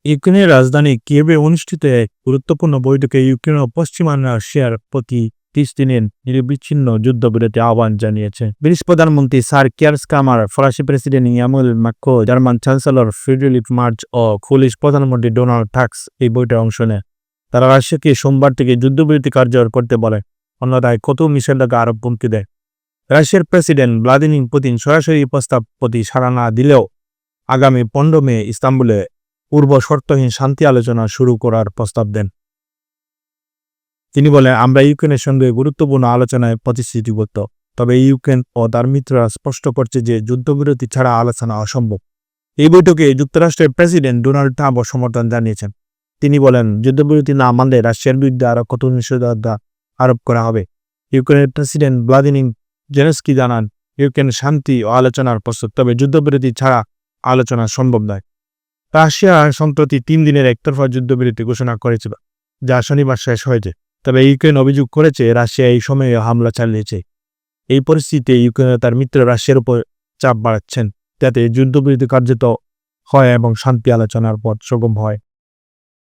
ইউক্রেনের রাজধানী কিয়েভে অনুষ্ঠিত এক গুরুত্বপূর্ণ বৈঠকে ইউক্রেন ও পশ্চিমা রাশিয়ার প্রতি ৩০ দিনের নিরবিচ্ছিন্ন যুদ্ধবিরতি আহ্বান জানিয়েছে। ব্রিটিশ প্রধানমন্ত্রী স্যার কিয়ার স্টারমার, ফরাসি president Emmanuel Macron, German chancellor Friedrich Merz ও পোলিশ প্রধানমন্ত্রী ডোনাল্ড টাস্ক এই বৈঠকে অংশ নেয়। তারা রাশিয়াকে সোমবার থেকে যুদ্ধবিরতি কার্যকর করতে বলে, অন্যথায় কঠোর নিষেধাজ্ঞা আরোপ হুমকি দেয়। রাশিয়ার প্রেসিডেন্ট ভ্লাদিমির পুতিন সরাসরি প্রস্তাব প্রতি সাড়া না দিলেও আগামী ১৫ মে ইস্তাম্বুলে পূর্ব শর্তহীন শান্তি আলোচনা শুরু করার প্রস্তাব দেন। তিনি বলেন, আমরা ইউক্রেনের সঙ্গে গুরুত্বপূর্ণ আলোচনায় প্রতিশ্রুতিবদ্ধ, তবে ইউক্রেন ও তার মিত্ররা স্পষ্ট করছে যে যুদ্ধবিরতি ছাড়া আলোচনা অসম্ভব। এই বৈঠকে যুক্তরাষ্ট্রের প্রেসিডেন্ট ডোনাল্ড ট্রাম্পও সমর্থন জানিয়েছেন। তিনি বলেন, যুদ্ধবিরতি না মানলে রাশিয়ার বিরুদ্ধে আরও কঠোর নিষেধাজ্ঞা আরোপ করা হবে। ইউক্রেনের প্রেসিডেন্ট ভ্লাদিমির জেলেনস্কি জানান, ইউক্রেন শান্তি ও আলোচনার প্রস্তুত, তবে যুদ্ধবিরতি ছাড়া আলোচনা সম্ভব নয়। রাশিয়া সম্প্রতি ৩ দিনের একতরফা যুদ্ধবিরতি ঘোষণা করেছিল, যা শনিবার শেষ হয়েছে। তবে ইউক্রেন অভিযোগ করেছে রাশিয়া এই সময়ে হামলা চালিয়েছে। এই পরিস্থিতিতে ইউক্রেন তার মিত্র রাশিয়ার উপর চাপ বাড়াচ্ছেন, যাতে যুদ্ধবিরতি কার্যত হয় এবং শান্তি আলোচনার পথ সুগম হয়।